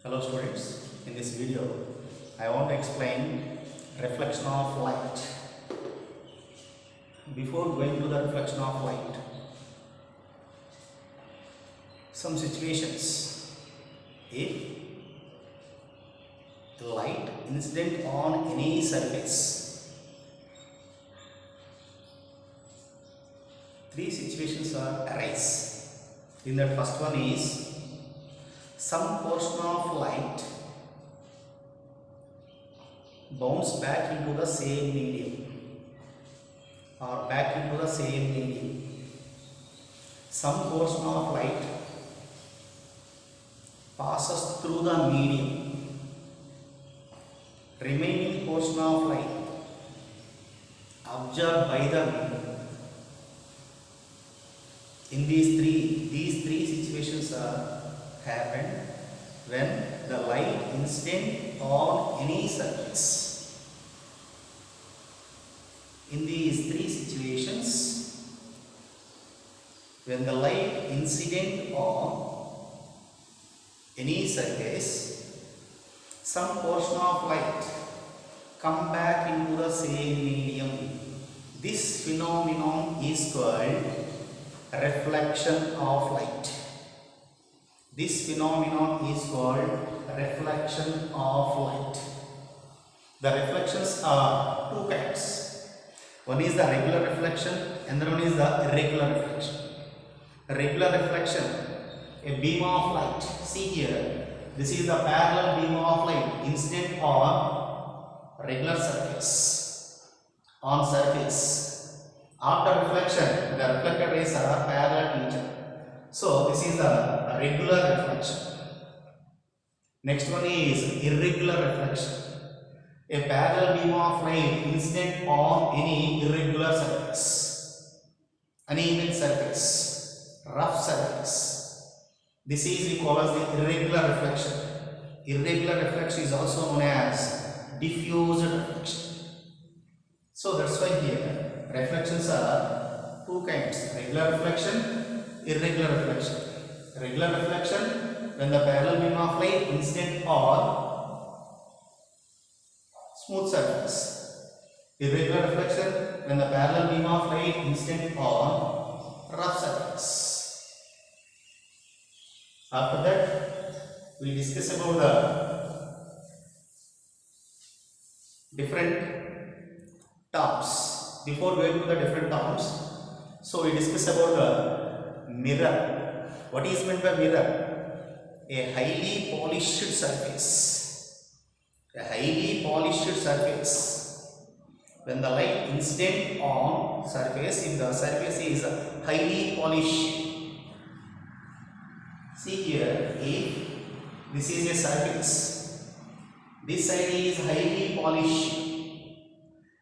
Hello students, in this video I want to explain reflection of light. Before going to the reflection of light, some situations. If the light incident on any surface, three situations are arise. In that first one is some portion of light bounce back into the same medium or back into the same medium. Some portion of light passes through the medium. Remaining portion of light absorbed by the medium. In these three situations are happened when the light incident on any surface. In these three situations, when the light incident on any surface, some portion of light come back into the same medium. This phenomenon is called reflection of light. This phenomenon is called reflection of light. The reflections are two kinds. One is the regular reflection, another one is the irregular reflection. Regular reflection, a beam of light. See here, this is the parallel beam of light incident on regular surface. On surface. After reflection, the reflected rays are parallel to each other. So this is the regular reflection. Next one is irregular reflection. A parallel beam of light incident on any irregular surface, uneven surface, rough surface. This is we call as the irregular reflection. Irregular reflection is also known as diffused reflection. So that's why here reflections are two kinds: regular reflection, irregular reflection. Regular reflection when the parallel beam of light incident on smooth surface. Irregular reflection when the parallel beam of light incident on rough surface. After that, we discuss about the different terms. Before going to the different terms, so we discuss about the mirror. What is meant by mirror? A highly polished surface. A highly polished surface. When the light incident on surface, if the surface is highly polished. See here, if this is a surface, this side is highly polished.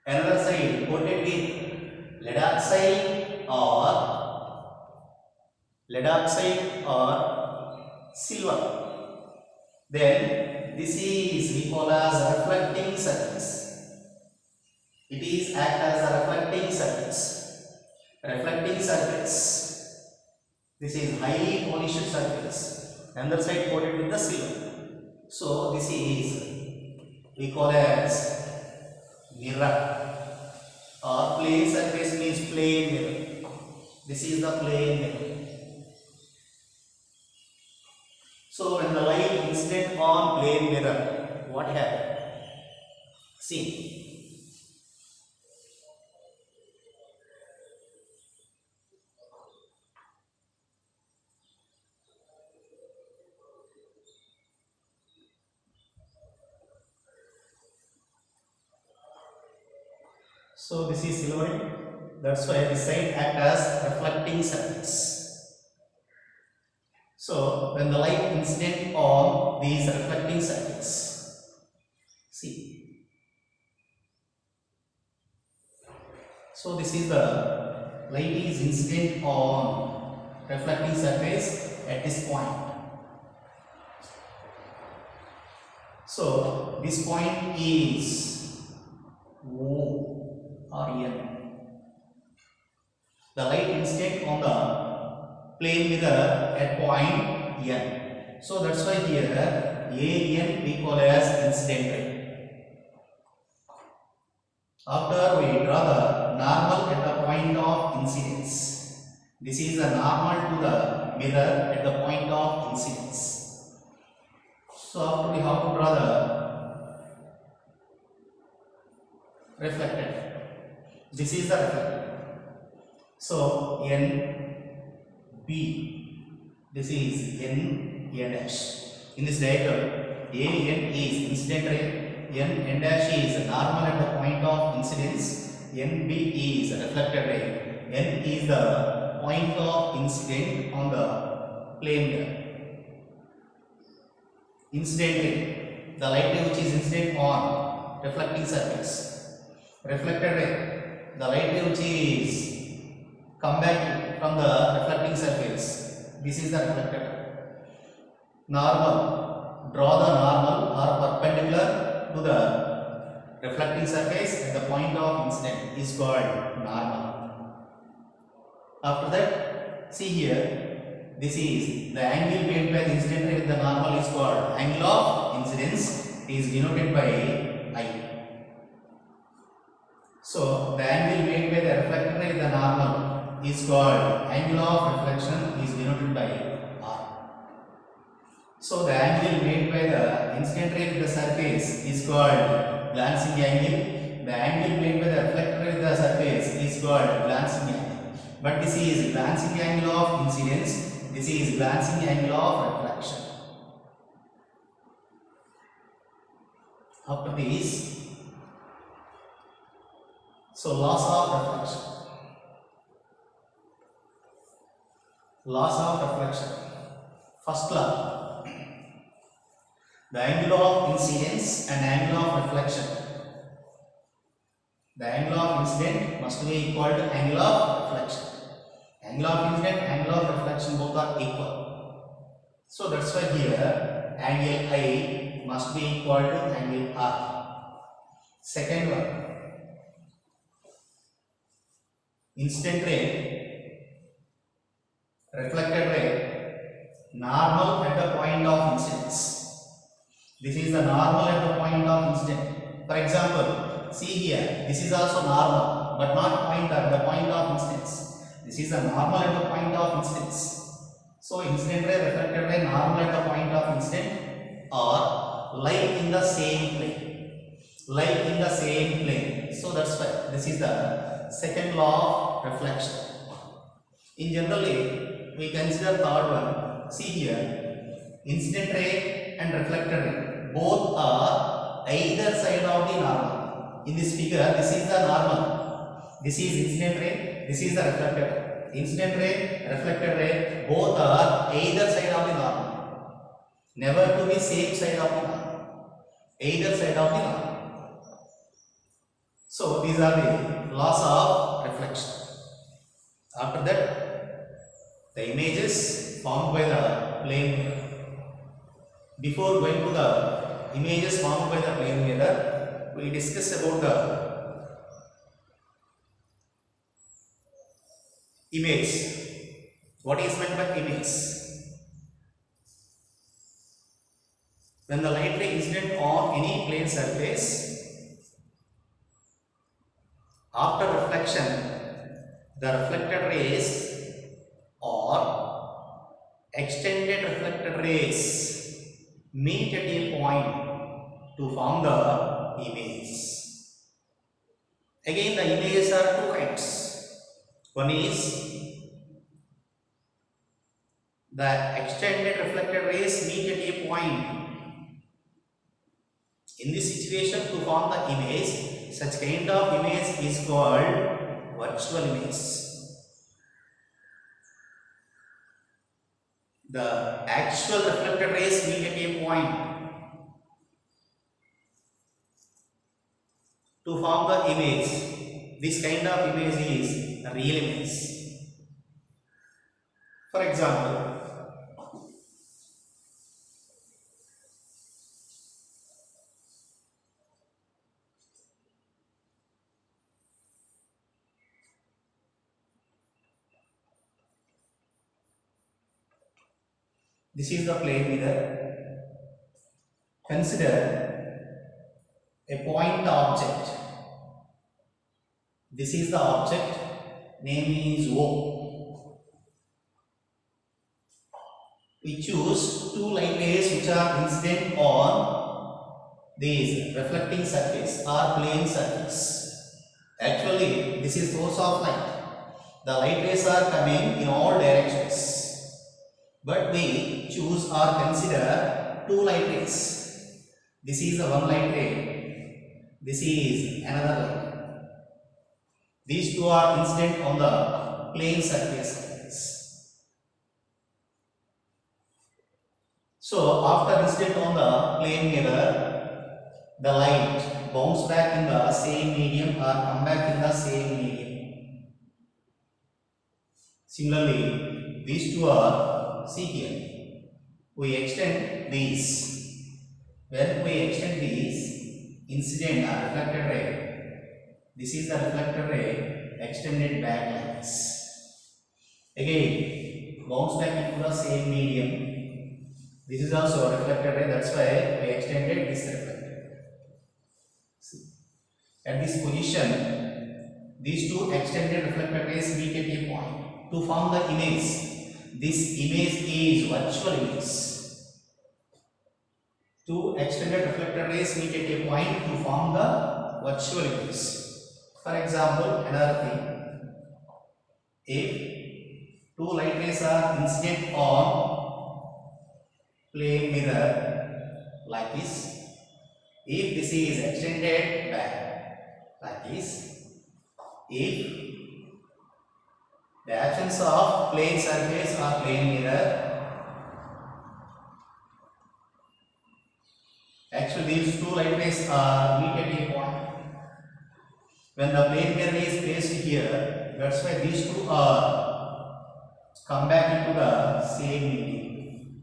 Another side coated with lead oxide or silver. Then this is we call as reflecting surface. It is act as a reflecting surface. Reflecting surface. This is highly polished surface. Another side coated with the silver. So this is we call as mirror, or plane surface means plane mirror. This is the plane mirror. So when the light incident on plane mirror, what happened? See. So this is silver. That's why this side act as reflecting surface. So when the light incident on these reflecting surface, see. So this is the light is incident on reflecting surface at this point. So this point is O or N. The light incident on the plane mirror at point N. So that's why here AN we call as incident ray. After we draw the normal at the point of incidence. This is the normal to the mirror at the point of incidence. So after we have to draw the reflected. This is the reflected. So NB. This is N dash. In this diagram, AN is incident ray. N dash is normal at the point of incidence. NB is reflected ray. N is the point of incident on the plane mirror. Incident ray, the light ray which is incident on reflecting surface. Reflected ray, the light ray which is come back from the reflecting surface. This is the reflected ray. Normal, draw the normal or perpendicular to the reflecting surface at the point of incident is called normal. After that, see here, this is the angle made by the incident ray with the normal is called angle of incidence, is denoted by I. So the angle made by the reflected ray with the normal is called angle of reflection, is denoted by R. So the angle made by the incident ray with the surface is called glancing angle. The angle made by the reflected ray with the surface is called glancing angle. But this is glancing angle of incidence. This is glancing angle of reflection. After this, so loss of reflection. Loss of reflection. First law. The angle of incidence and angle of reflection. The angle of incident must be equal to angle of reflection. Angle of incident, angle of reflection both are equal. So that's why here angle I must be equal to angle R. Second one. Incident ray, reflected ray, normal at the point of incidence. This is the normal at the point of incident. For example, see here, this is also normal, but not point at the point of incidence. This is the normal at the point of incidence. So incident ray, reflected ray, normal at the point of incident, or lie in the same plane. Lie in the same plane. So that's why this is the second law of reflection. In generally, we consider third one. See here, incident ray and reflected ray both are either side of the normal. In this figure, this is the normal. This is incident ray, this is the reflected ray. Incident ray, reflected ray, both are either side of the normal. Never to be same side of the normal. Either side of the normal. So these are the laws of reflection. After that, the images formed by the plane mirror. Before going to the images formed by the plane mirror, we discuss about the image. What is meant by image? When the light ray incident on any plane surface, after reflection, the reflected rays or extended reflected rays meet at a point to form the image. Again, the images are two kinds. One is the extended reflected rays meet at a point. In this situation, to form the image, such kind of image is called virtual image. The actual reflected rays meet at a point. To form the image, this kind of image is a real image. For example, this is the plane mirror. Consider a point object. This is the object, name is O. We choose two light rays which are incident on this reflecting surface or plane surface. Actually, this is source of light. The light rays are coming in all directions. But we choose or consider two light rays. This is the one light ray. This is another light. These two are incident on the plane surface like this. So after incident on the plane mirror, the light bounce back in the same medium or come back in the same medium. Similarly, these two are, see here, we extend these. When we extend these, incident or reflected ray, this is the reflected ray extended back like this. Again, bounce back into the same medium. This is also a reflected ray, that's why we extended this reflected. See. At this position, these two extended reflected rays meet at a point to form the image. This image is virtual image. Two extended reflected rays meet at a point to form the virtual image. For example, another thing, if two light rays are incident on plane mirror like this, if this is extended back like this, if the absence of plane surface or plane mirror, actually these two light rays are meet at a point. When the plane mirror is placed here, that's why these two are come back into the same medium.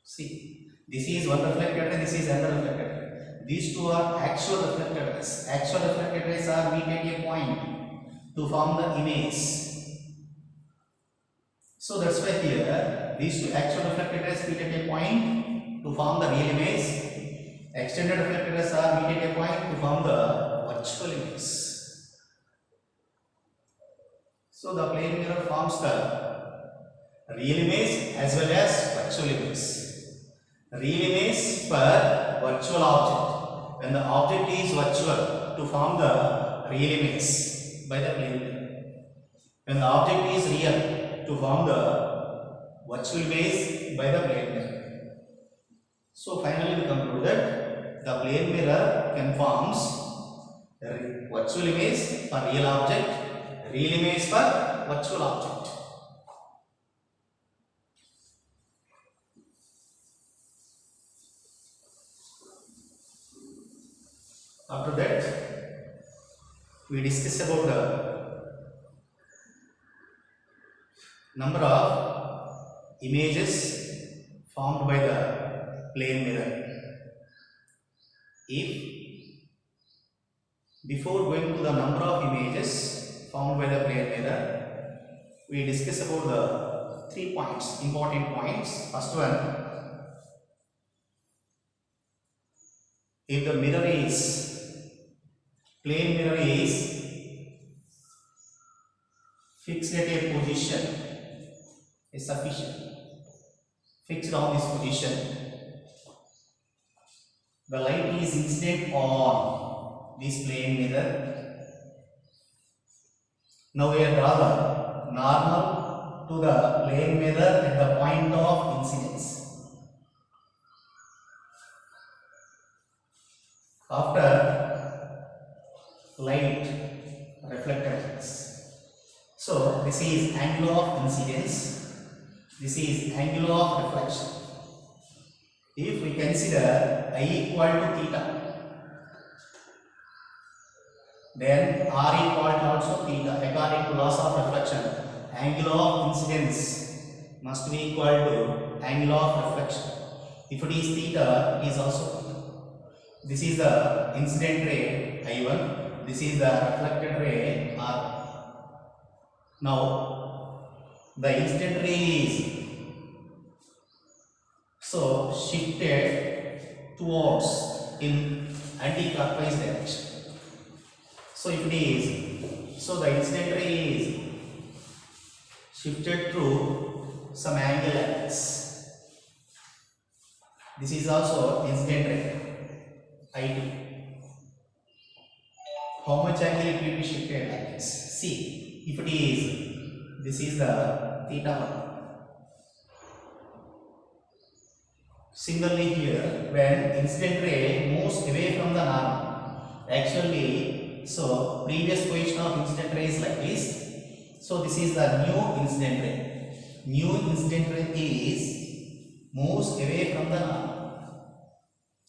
See, this is one reflected ray, this is another reflected ray. These two are actual reflected rays. Actual reflected rays are meet at a point to form the image. So that's why here these two actual reflected rays meet at a point to form the real image. Extended reflected rays are meet at a point to form the virtual image. So the plane mirror forms the real image as well as virtual image. Real image for virtual object. When the object is virtual, to form the real image by the plane mirror. When the object is real, to form the virtual image by the plane mirror. So finally we conclude that the plane mirror conforms virtual image for real object, real image for virtual object. After that, we discuss about the number of images formed by the plane mirror. If before going to the number of images formed by the plane mirror, we discuss about the 3 points, important points. First one, if the mirror is, plane mirror is fixed at a position, is sufficient, fixed on this position, the light is incident on this plane mirror. Now we draw the normal to the plane mirror at the point of incidence. After light reflected. So this is angle of incidence, this is angle of reflection. If we consider I equal to theta, then R equal to also theta. According to laws of reflection, angle of incidence must be equal to angle of reflection. If it is theta, it is also theta. This is the incident ray I1, this is the reflected ray R. Now the incident ray is So shifted towards in anti-clockwise direction. So if it is, so the incident ray is shifted through some angle like this. This is also incident ray, I2. How much angle it will be shifted like this? See, if it is, this is the theta 1. Similarly here, when incident ray moves away from the normal, actually, so previous position of incident ray is like this. So this is the new incident ray. New incident ray is moves away from the normal.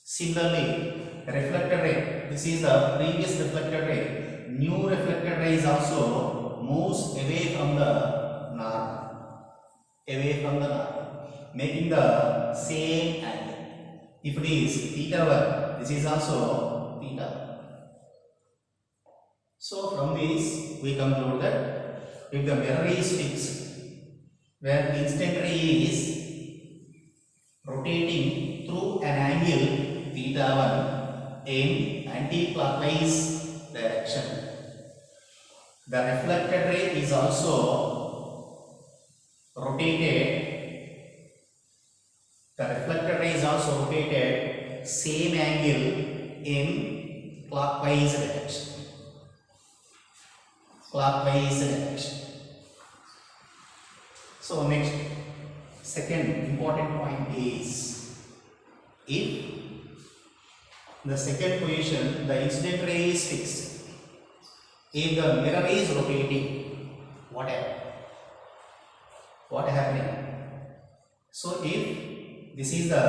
Similarly, reflected ray. This is the previous reflected ray. New reflected ray is also moves away from the normal. Away from the normal, making the same angle. If it is theta 1, this is also theta 1. So from this we conclude that if the mirror is fixed, where the incident ray is rotating through an angle theta 1 in anti-clockwise direction, the reflected ray is also rotated. The reflected ray is also rotated same angle in clockwise direction. Clockwise direction. So next, second important point is, if the second position, the incident ray is fixed, if the mirror is rotating, what happened? What happening? So if this is the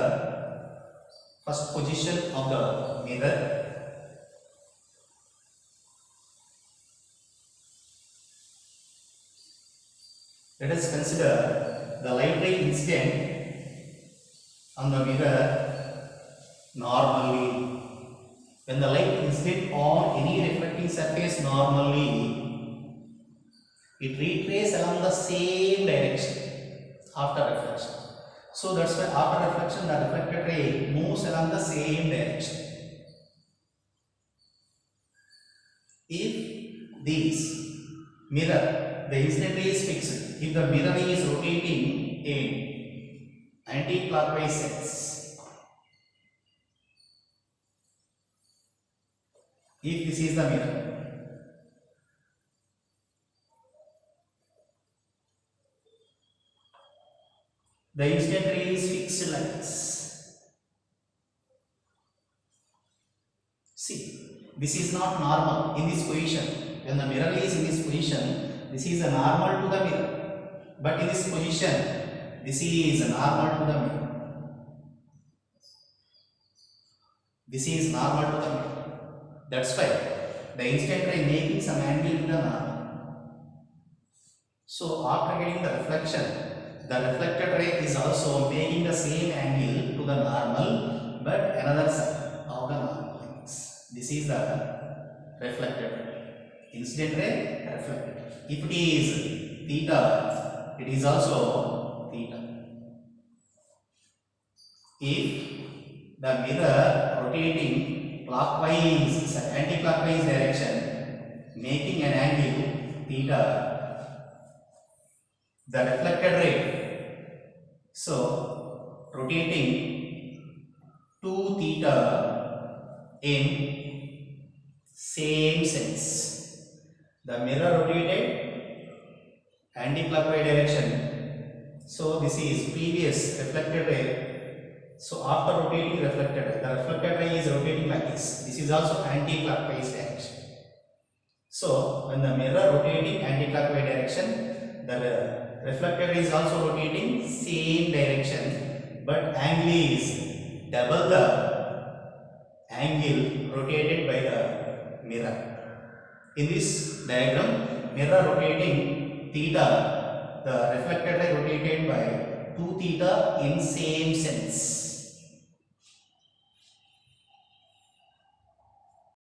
first position of the mirror, let us consider the light ray incident on the mirror normally. When the light incident on any reflecting surface normally, it retraces along the same direction after reflection. So that's why after reflection the reflected ray moves along the same direction. If this mirror, the incident ray is fixed, if the mirror is rotating in anti-clockwise sense, if this is the mirror, the incident ray is fixed like this. See, this is not normal in this position. When the mirror is in this position, this is a normal to the mirror. But in this position, this is normal to the mirror. This is normal to the mirror. That's why the incident ray making some angle to the normal. So after getting the reflection, the reflected ray is also making the same angle to the normal, but another side of the normal length. This is the reflected ray. Incident ray, reflected. If it is theta, it is also theta. If the mirror rotating clockwise, anti-clockwise direction, making an angle theta, the reflected ray, so rotating 2 theta in same sense. The mirror rotated anti-clockwise direction, so this is previous reflected ray. So after rotating reflected ray, the reflected ray is rotating like this. This is also anti-clockwise direction. So when the mirror rotating anti-clockwise direction, the reflected ray is also rotating same direction, but angle is double the angle rotated by the mirror. In this diagram, mirror rotating theta, the reflected ray rotated by 2 theta in same sense.